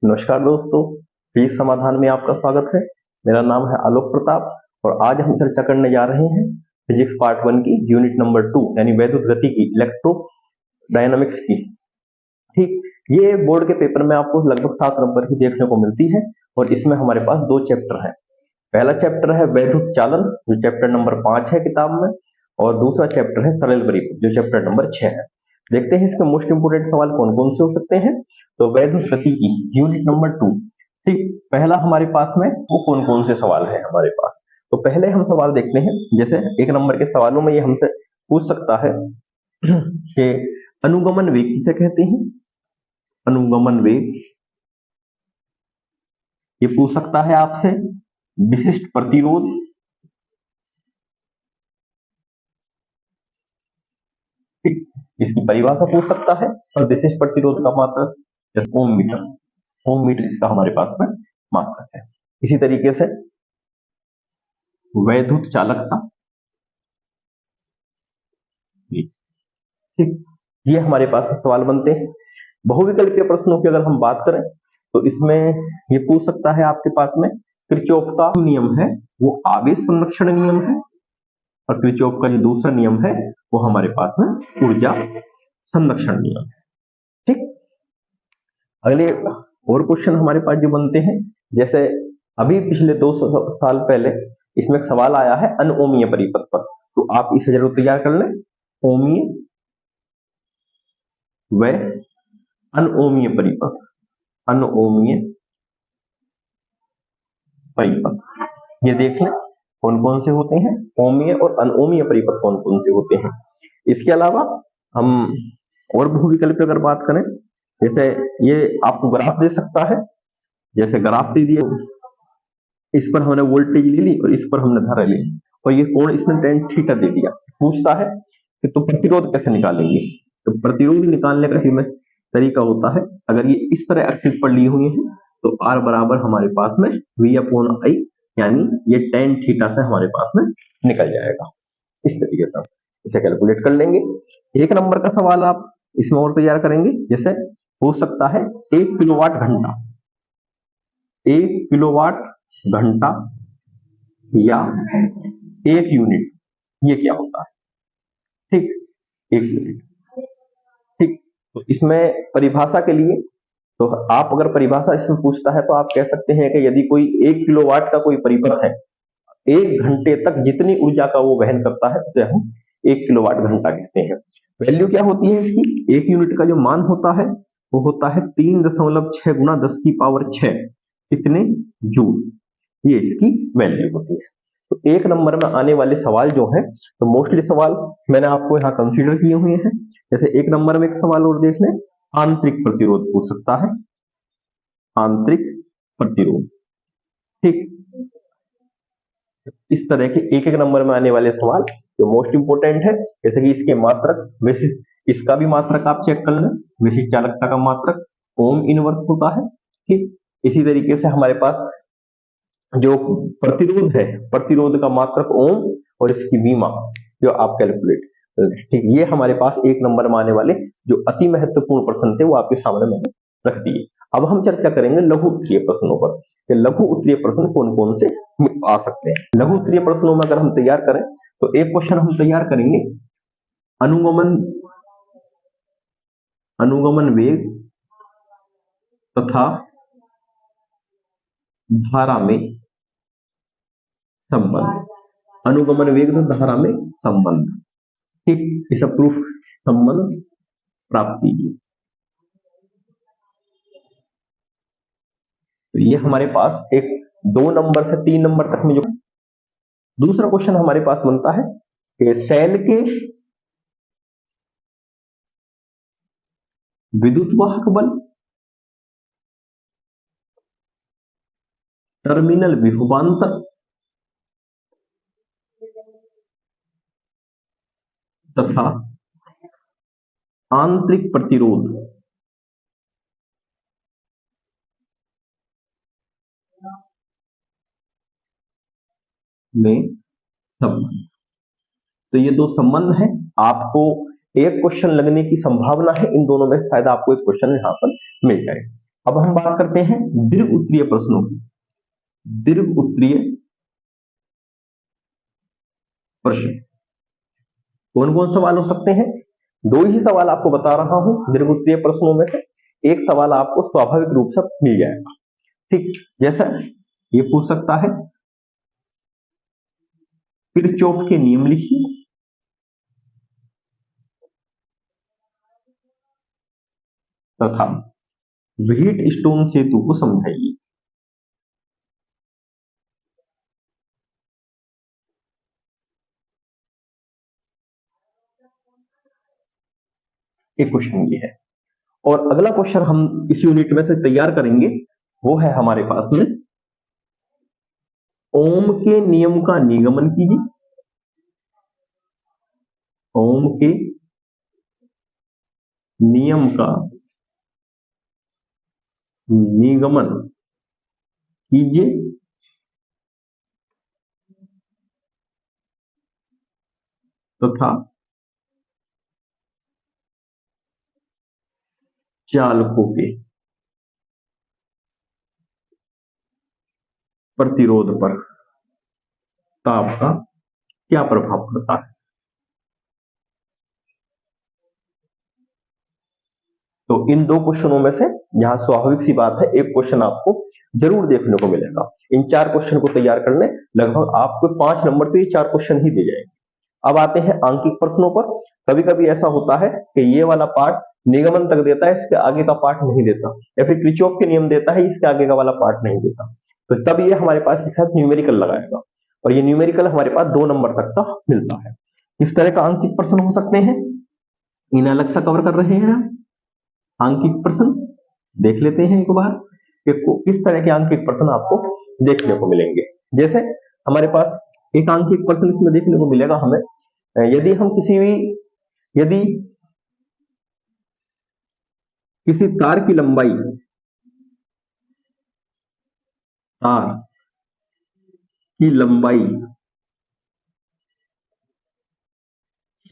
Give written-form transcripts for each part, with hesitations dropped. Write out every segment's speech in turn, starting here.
नमस्कार दोस्तों, फिजिक्स समाधान में आपका स्वागत है। मेरा नाम है आलोक प्रताप और आज हम चर्चा करने जा रहे हैं फिजिक्स पार्ट 1 की यूनिट नंबर 2 यानी वैद्युत गति की, इलेक्ट्रो डायनामिक्स की। ठीक, ये बोर्ड के पेपर में आपको लगभग 7 नंबर की देखने को मिलती है और इसमें हमारे पास 2 चैप्टर हैं। पहला चैप्टर है वैद्युत चालन, जो चैप्टर नंबर 5 है किताब में, और दूसरा चैप्टर है सरल परिपथ, जो चैप्टर नंबर 6 है। देखते हैं इसके मोस्ट इंपोर्टेंट सवाल कौन कौन से हो सकते हैं। तो वैद्युत गति की यूनिट नंबर 2, ठीक, पहला हमारे पास में वो कौन कौन से सवाल है हमारे पास। तो पहले हम सवाल देखते हैं। जैसे 1 नंबर के सवालों में ये हमसे पूछ सकता है कि अनुगमन वेग किसे कहते हैं। अनुगमन वेग ये पूछ सकता है आपसे। विशिष्ट प्रतिरोध, ठीक, इसकी परिभाषा पूछ सकता है। और विशिष्ट प्रतिरोध का मात्रक जैसे ओम मीटर, ओम मीटर इसका हमारे पास में मात्रक है। इसी तरीके से वैद्युत चालकता, ठीक, ये हमारे पास में सवाल बनते हैं। बहुविकल्पीय प्रश्नों की अगर हम बात करें तो इसमें ये पूछ सकता है आपके पास में किरचॉफ का नियम है वो आवेश संरक्षण नियम है, और किरचॉफ का जो दूसरा नियम है वो हमारे पास में ऊर्जा संरक्षण नियम है। ठीक, अगले और क्वेश्चन हमारे पास जो बनते हैं, जैसे अभी पिछले 2 साल पहले इसमें एक सवाल आया है अनओमीय परिपथ पर, तो आप इसे जरूर तैयार कर लें। ओमीय व अनओमीय परिपथ, अनओमीय परिपथ, ये देख लें कौन कौन से होते हैं, ओमीय और अनओमीय परिपथ कौन कौन से होते हैं। इसके अलावा हम और बहुविकल्प अगर बात करें, जैसे ये आपको ग्राफ दे सकता है। जैसे ग्राफ दे दिया, इस पर हमने वोल्टेज ले ली और इस पर हमने धारा ले ली, और ये कोण इसने tan थीटा दे दिया। पूछता है कि तो प्रतिरोध कैसे निकालेंगे। तो प्रतिरोध निकालने का ही में तरीका होता है, अगर ये इस तरह एक्सिस पर ली हुई है तो R बराबर हमारे पास में V/I, यानी ये tan थीटा से हमारे पास में निकल जाएगा। इस तरीके से इसे कैलकुलेट कर लेंगे। 1 नंबर का सवाल आप इसमें और तैयार करेंगे। जैसे हो सकता है 1 किलोवाट घंटा, 1 किलोवाट घंटा या 1 यूनिट, ये क्या होता है। ठीक, 1 यूनिट। ठीक, तो इसमें परिभाषा के लिए, तो आप अगर परिभाषा इसमें पूछता है तो आप कह सकते हैं कि यदि कोई 1 किलोवाट का कोई परिपथ है, 1 घंटे तक जितनी ऊर्जा का वो वहन करता है उसे हम 1 किलोवाट घंटा कहते हैं। वैल्यू क्या होती है इसकी, 1 यूनिट का जो मान होता है वो होता है 3.6 गुना 10 की पावर 6 कितने जूल, ये इसकी वैल्यू होती है। तो 1 नंबर में आने वाले सवाल जो है, तो मोस्टली सवाल मैंने आपको यहाँ कंसीडर किए हुए हैं। जैसे 1 नंबर में एक सवाल और देख लें, आंतरिक प्रतिरोध पूछ सकता है, आंतरिक प्रतिरोध। ठीक, इस तरह के 1 नंबर में आने वाले सवाल जो मोस्ट इंपोर्टेंट है, जैसे कि इसके मात्रक, विशिष्ट, इसका भी मात्रक आप चेक कर लें। विशिष्ट चालकता का मात्रक ओम इनवर्स होता है। ठीक, इसी तरीके से हमारे पास जो प्रतिरोध है, प्रतिरोध का मात्रक ओम और इसकी वीमा जो आप कैलकुलेट, ठीक, ये हमारे पास 1 नंबर में आने वाले जो अति महत्वपूर्ण प्रश्न थे वो आपके सामने मैंने रख दिए। अब हम चर्चा करेंगे लघु उत्तरीय प्रश्नों पर कि लघु उत्तरीय प्रश्न कौन कौन से आ सकते हैं। लघु उत्तरीय प्रश्नों में अगर हम तैयार करें तो एक क्वेश्चन हम तैयार करेंगे अनुगमन, अनुगमन वेग तथा धारा में संबंध, अनुगमन वेग तथा धारा में संबंध। ठीक, इसका प्रूफ, संबंध प्राप्त कीजिए। तो ये हमारे पास एक 2 नंबर से 3 नंबर तक में जो दूसरा क्वेश्चन हमारे पास बनता है कि सेल के विद्युत वाहक बल, टर्मिनल विभवांतर तथा आंतरिक प्रतिरोध में संबंध। तो ये 2 संबंध है। आपको एक क्वेश्चन लगने की संभावना है इन दोनों में, शायद आपको एक क्वेश्चन यहाँ पर मिल जाए। अब हम बात करते हैं दीर्घ उत्तरीय प्रश्नों की। दीर्घ उत्तरीय प्रश्न कौन कौन सवाल हो सकते हैं? दो ही सवाल आपको बता रहा हूं दीर्घ उत्तरीय प्रश्नों में से। एक सवाल आपको स्वाभाविक रूप से मिल जाएगा, ठीक। जैसा ये पूछ सकता है किरचॉफ के नियम लिखिए, तथा व्हीट स्टोन सेतु को समझाइए। एक क्वेश्चन ये है। और अगला क्वेश्चन हम इस यूनिट में से तैयार करेंगे, वो है हमारे पास में ओम के नियम का निगमन कीजिए। ओम के नियम का निगमन कीजिए तथा चालकों के प्रतिरोध पर ताप का क्या प्रभाव पड़ता है। तो इन दो क्वेश्चनों में से यहां स्वाभाविक सी बात है एक क्वेश्चन आपको जरूर देखने को मिलेगा। इन 4 क्वेश्चन को तैयार करने लगभग आपको 5 नंबर पे ये 4 क्वेश्चन ही दे जाएंगे। अब आते हैं आंकिक प्रश्नों पर। कभी कभी ऐसा होता है कि ये वाला पार्ट निगमन तक देता है, इसके आगे का पार्ट नहीं देता, या फिर किरचॉफ के नियम देता है, इसके आगे का वाला पार्ट नहीं देता। तो तब ये हमारे पास इसके साथ न्यूमेरिकल लगाएगा, और ये न्यूमेरिकल हमारे पास 2 नंबर तक का मिलता है। इस तरह का आंकिक प्रश्न हो सकते हैं, इन्हें अलग सा कवर कर रहे हैं। आंकिक प्रश्न देख लेते हैं एक बार कि किस तरह के आंकिक प्रश्न आपको देखने को मिलेंगे। जैसे हमारे पास एक आंकिक प्रश्न इसमें देखने को मिलेगा हमें, यदि किसी तार की लंबाई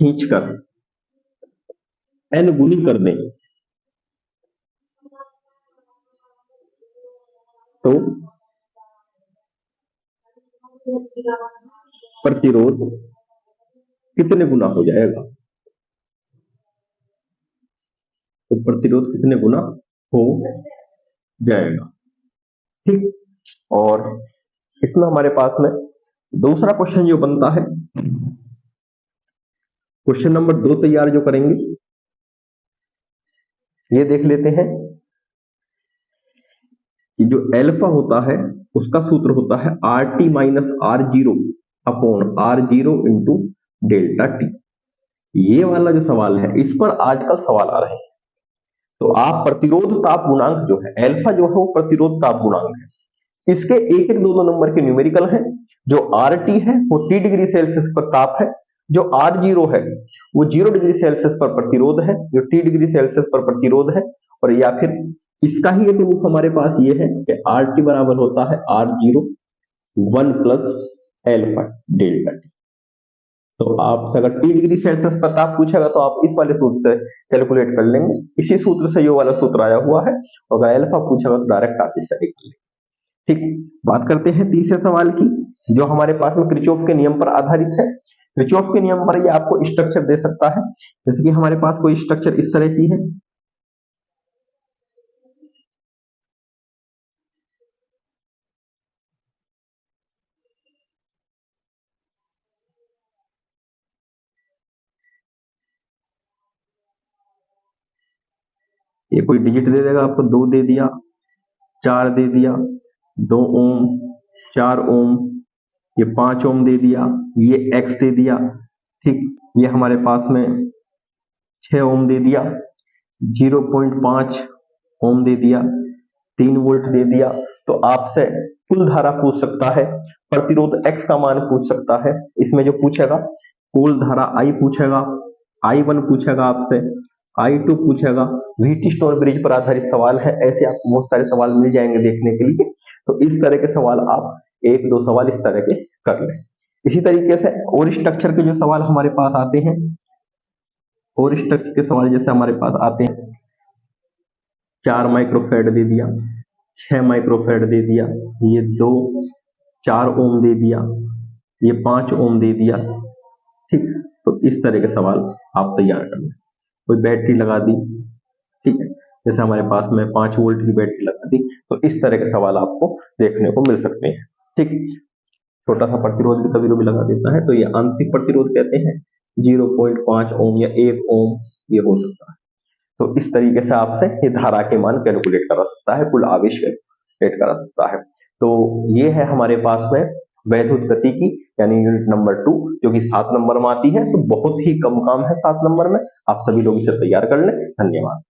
खींचकर n गुनी कर दें तो प्रतिरोध कितने गुना हो जाएगा। तो प्रतिरोध कितने गुना हो जाएगा, ठीक। और इसमें हमारे पास में दूसरा क्वेश्चन जो बनता है, क्वेश्चन नंबर 2 तैयार जो करेंगे, ये देख लेते हैं कि जो एल्फा होता है उसका सूत्र होता है RT minus R0 upon R0 into delta T. ये वाला जो सवाल है इस पर आजकल सवाल आ रहे हैं। तो आप प्रतिरोध ताप गुणांक जो है एल्फा जो है वो प्रतिरोध ताप गुणांक है, इसके एक एक दो नंबर के न्यूमेरिकल हैं। जो RT है वो T डिग्री सेल्सियस पर ताप है, जो R0 है वो 0 डिग्री सेल्सियस पर प्रतिरोध है, जो T डिग्री सेल्सियस पर प्रतिरोध है। और या फिर इसका ही एक रूप हमारे पास ये है कि RT बराबर होता है R0 1 plus alpha delta T. तो आपसे अगर T डिग्री सेल्सियस पर ताप पूछेगा तो आप इस वाले सूत्र से कैलकुलेट कर लेंगे, इसी सूत्र से ये वाला सूत्र आया हुआ है। और अगर एल्फा पूछेगा तो डायरेक्ट आप इससे निकाल लेंगे, ठीक। बात करते हैं तीसरे सवाल की, जो हमारे पास में किरचॉफ के नियम पर आधारित है। किरचॉफ के नियम पर ये आपको स्ट्रक्चर दे सकता है, जैसे कि हमारे पास कोई स्ट्रक्चर इस तरह की है, ये कोई डिजिट दे देगा आपको, 2 दे दिया, 4 दे दिया, 2 ओम, 4 ओम, ये 5 ओम दे दिया, ये एक्स दे दिया, ठीक। ये हमारे पास में 6 ओम दे दिया, 0.5 ओम दे दिया, 3 वोल्ट दे दिया। तो आपसे कुल धारा पूछ सकता है, प्रतिरोध x का मान पूछ सकता है। इसमें जो पूछेगा कुल धारा I पूछेगा, I1 पूछेगा आपसे, I2 पूछेगा। व्हीट स्टोन ब्रिज पर आधारित सवाल है, ऐसे आपको बहुत सारे सवाल मिल जाएंगे देखने के लिए। तो इस तरह के सवाल आप 1-2 सवाल इस तरह के कर लें। इसी तरीके से और स्ट्रक्चर के जो सवाल हमारे पास आते हैं, और स्ट्रक्चर के सवाल जैसे हमारे पास आते हैं, 4 माइक्रोफैराड दे दिया, 6 माइक्रोफैराड दे दिया, ये 2 4 ओम दे दिया, ये 5 ओम दे दिया। ठीक, तो इस तरह के सवाल आप तैयार कर लें। कोई बैटरी लगा दी, ठीक है, जैसे हमारे पास में 5 वोल्ट की बैटरी लगा दी, तो इस तरह के सवाल आपको देखने को मिल सकते हैं। ठीक, छोटा सा प्रतिरोध भी कभी कभी लगा देता है, तो ये आंतरिक प्रतिरोध कहते हैं। 0.5 ओम या 1 ओम ये हो सकता है। तो इस तरीके से आपसे ये धारा के मान कैलकुलेट करा सकता है, कुल आवेश कैलकुलेट करा सकता है। तो ये है हमारे पास में वैद्युत गति की यानी यूनिट नंबर 2, जो कि 7 नंबर में आती है। तो बहुत ही कम काम है 7 नंबर में, आप सभी लोग इसे तैयार कर लें। धन्यवाद।